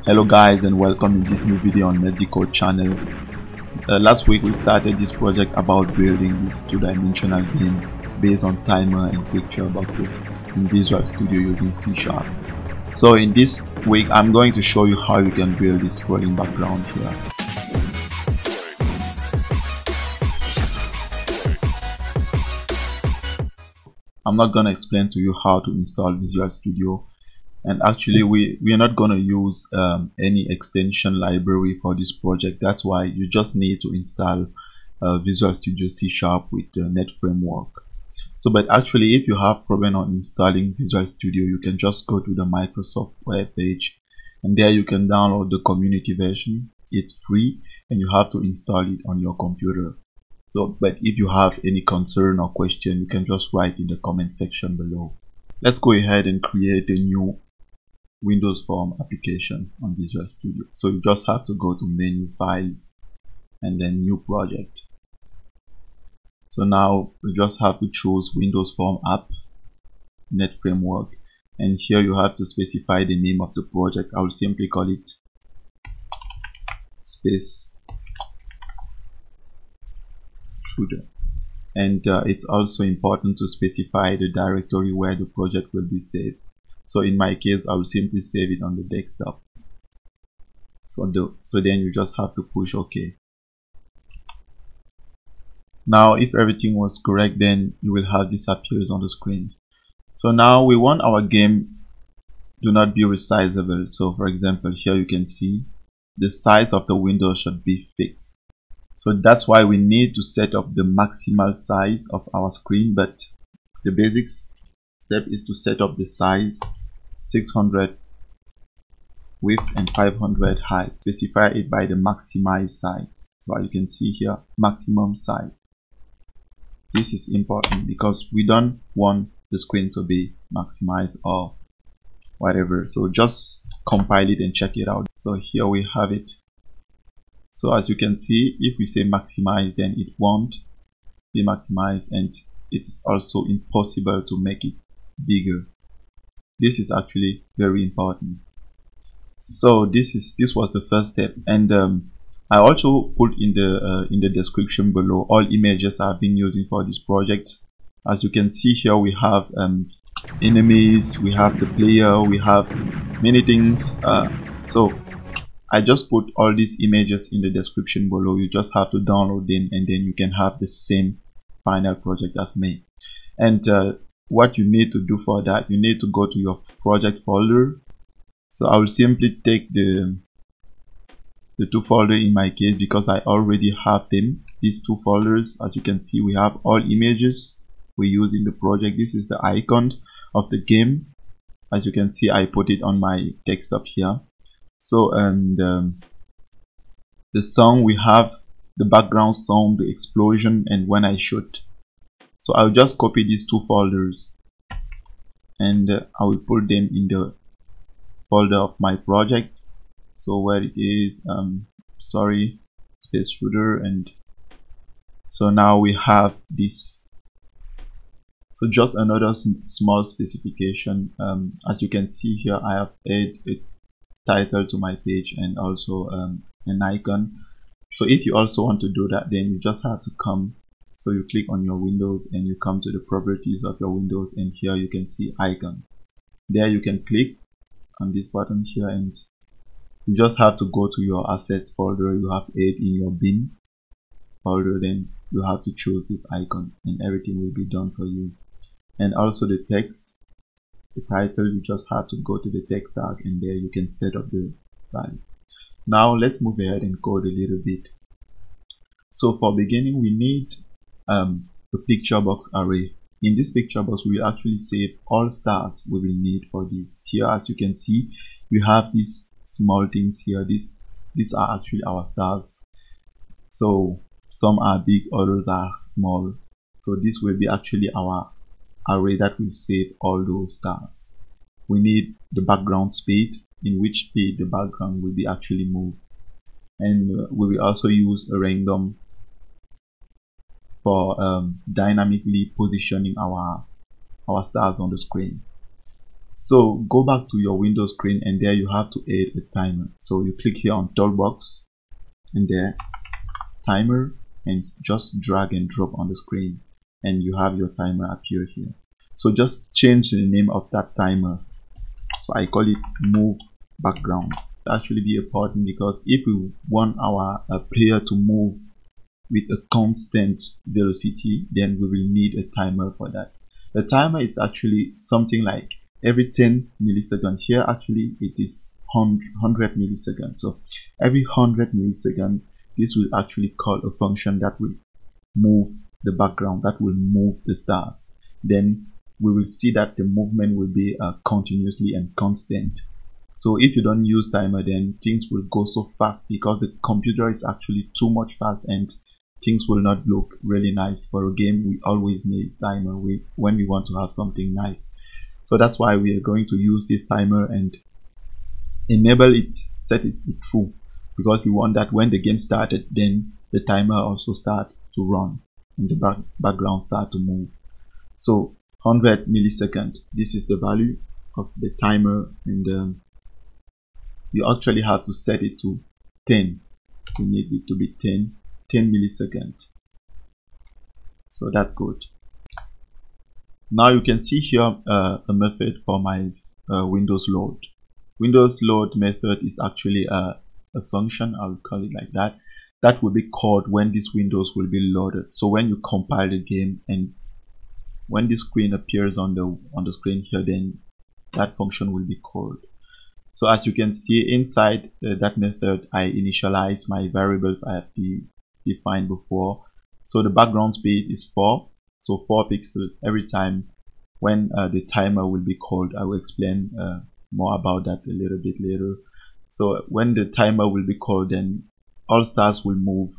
Hello guys, and welcome in this new video on Medical channel. Last week we started this project about building this two-dimensional game based on timer and picture boxes in Visual Studio using C#. So in this week I'm going to show you how you can build this scrolling background here. I'm not going to explain to you how to install Visual Studio, and actually we are not going to use any extension library for this project. That's why you just need to install Visual Studio C# with the Net framework. So but actually if you have problem on installing Visual Studio, you can just go to the Microsoft web page, and there you can download the community version. It's free and you have to install it on your computer. So but if you have any concern or question, you can just write in the comment section below. Let's go ahead and create a new Windows Form application on Visual Studio. So you just have to go to menu, files, and then new project. So now you just have to choose Windows Form app, Net framework, and here you have to specify the name of the project. I will simply call it space shooter. And it's also important to specify the directory where the project will be saved. So in my case, I will simply save it on the desktop. So then you just have to push OK. Now if everything was correct, then you will have this appears on the screen. So now we want our game to not be resizable. So for example, here you can see the size of the window should be fixed. So that's why we need to set up the maximal size of our screen, but the basic step is to set up the size 600 width and 500 height. Specify it by the maximize size. So you can see here maximum size. This is important because we don't want the screen to be maximized or whatever. So just compile it and check it out. So here we have it. So as you can see, if we say maximize, then it won't be maximized, and it is also impossible to make it bigger. This is actually very important. So this was the first step, and I also put in the description below all images I've been using for this project. As you can see here, we have enemies, we have the player, we have many things. So I just put all these images in the description below. You just have to download them, and then you can have the same final project as me. And what you need to do for that, you need to go to your project folder. So I will simply take the two folders in my case because I already have them. These two folders, as you can see, we have all images we use in the project. This is the icon of the game. As you can see, I put it on my desktop here. So and the song, we have the background song, the explosion, and when I shoot. So I'll just copy these two folders and I will put them in the folder of my project. So where it is, sorry, space shooter, and so now we have this. So just another small specification. As you can see here, I have added a title to my page and also an icon. So if you also want to do that, then you just have to come. So you click on your Windows and you come to the properties of your Windows, and here you can see icon. There you can click on this button here, and you just have to go to your assets folder. You have it in your bin folder, then you have to choose this icon and everything will be done for you. And also the text, the title, you just have to go to the text tag, and there you can set up the value. Now let's move ahead and code a little bit. So for beginning, we need the picture box array. In this picture box, we will actually save all stars we will need for this. Here, as you can see, we have these small things here. These are actually our stars. So some are big, others are small. So this will be actually our array that will save all those stars. We need the background speed, in which speed the background will be actually moved, and we will also use a random for dynamically positioning our stars on the screen. So go back to your Windows screen, and there you have to add a timer. So you click here on toolbox, and there timer, and just drag and drop on the screen, and you have your timer appear here. So just change the name of that timer. So I call it move background. That should be important, because if we want our player to move with a constant velocity, then we will need a timer for that. The timer is actually something like every 10 milliseconds. Here actually it is 100 milliseconds. So every 100 milliseconds, this will actually call a function that will move the background, that will move the stars. Then we will see that the movement will be continuously and constant. So if you don't use timer, then things will go so fast, because the computer is actually too much fast, and things will not look really nice. For a game, we always need timer when we want to have something nice. So that's why we are going to use this timer and enable it, set it to true, because we want that when the game started, then the timer also start to run and the background start to move. So 100 milliseconds, this is the value of the timer, and you actually have to set it to 10. We need it to be 10 milliseconds. So that's good. Now you can see here a method for my Windows load. Windows load method is actually a function, I'll call it like that, that will be called when this Windows will be loaded. So when you compile the game, and when this screen appears on the screen here, then that function will be called. So as you can see inside that method, I initialize my variables I have defined before. So the background speed is 4, so 4 pixels every time when the timer will be called. I will explain more about that a little bit later. So when the timer will be called, then all stars will move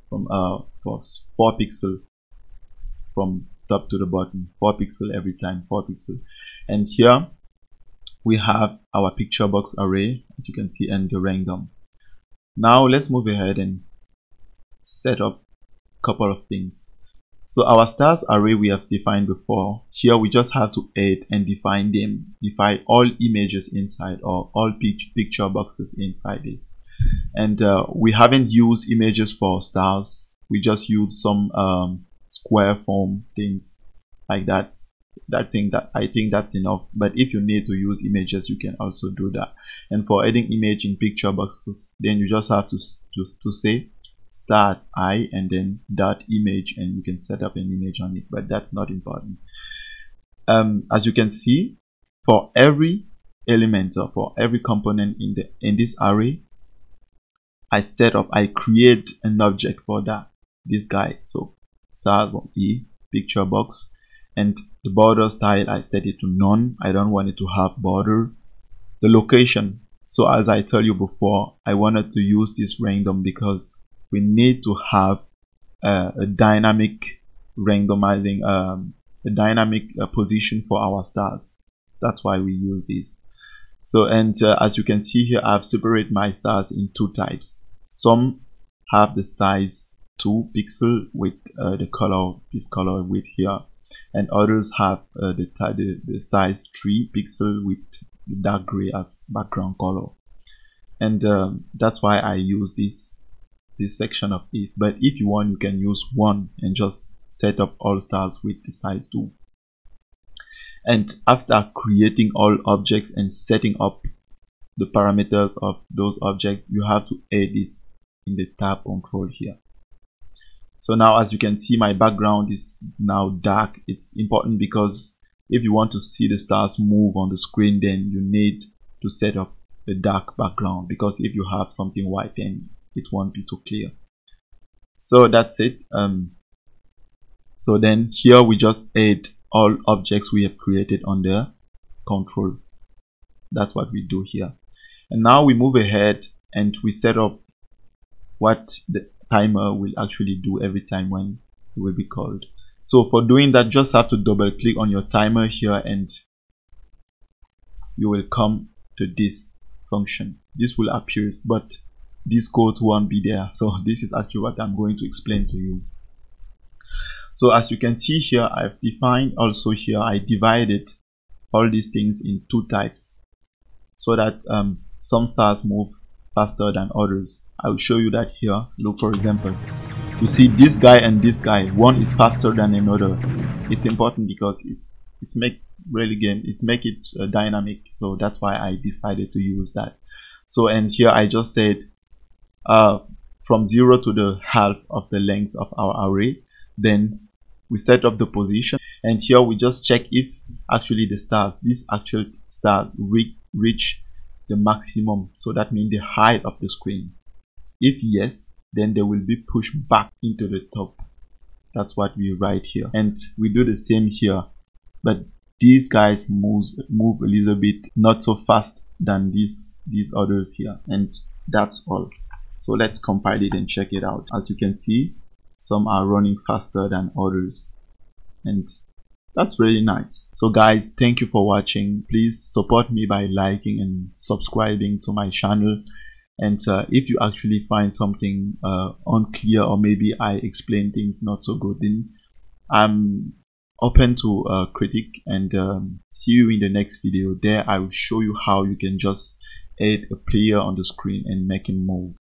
from 4 pixels from top to the bottom, 4 pixels every time, 4 pixels. And here we have our picture box array, as you can see, and the random. Now let's move ahead and set up a couple of things. So our stars array we have defined before. Here we just have to add and define them, define all images inside, or all picture boxes inside this. And we haven't used images for stars. We just use some square form things like that. I think that's enough. But if you need to use images, you can also do that. And for adding image in picture boxes, then you just have to say start I and then dot image, and you can set up an image on it, but that's not important. As you can see, for every element or for every component in this array, I create an object for this guy. So start E picture box, and the border style I set it to none. I don't want it to have border. The location, so as I told you before, I wanted to use this random because we need to have a dynamic randomizing, a dynamic position for our stars. That's why we use this. So, and as you can see here, I've separated my stars in 2 types. Some have the size 2 pixel with the color, this color width here, and others have the size 3 pixel with the dark gray as background color. And that's why I use this section of it. But if you want, you can use 1 and just set up all stars with the size 2. And after creating all objects and setting up the parameters of those objects, you have to add this in the tab control here. So now, as you can see, my background is now dark. It's important because if you want to see the stars move on the screen, then you need to set up a dark background, because if you have something white, then it won't be so clear. So that's it. So then here we just add all objects we have created on the control. That's what we do here. And now we move ahead and we set up what the timer will actually do every time when it will be called. So for doing that, just have to double click on your timer here, and you will come to this function. This will appear, but this code won't be there. So this is actually what I'm going to explain to you. So as you can see here, I've defined also here, I divided all these things in two types, so that some stars move faster than others. I will show you that here. Look, for example, you see this guy and this guy, one is faster than another. It's important because it's make it dynamic, so that's why I decided to use that. So, and here I just said from 0 to the half of the length of our array. Then we set up the position, and here we just check if actually the stars, this actual star, reach the maximum, so that means the height of the screen. If yes, then they will be pushed back into the top. That's what we write here, and we do the same here, but these guys move a little bit not so fast than these others here, and that's all. So let's compile it and check it out. As you can see, some are running faster than others, and that's really nice. So guys, thank you for watching. Please support me by liking and subscribing to my channel. And if you actually find something unclear, or maybe I explain things not so good, then I'm open to critique, and see you in the next video. There I will show you how you can just add a player on the screen and make him move.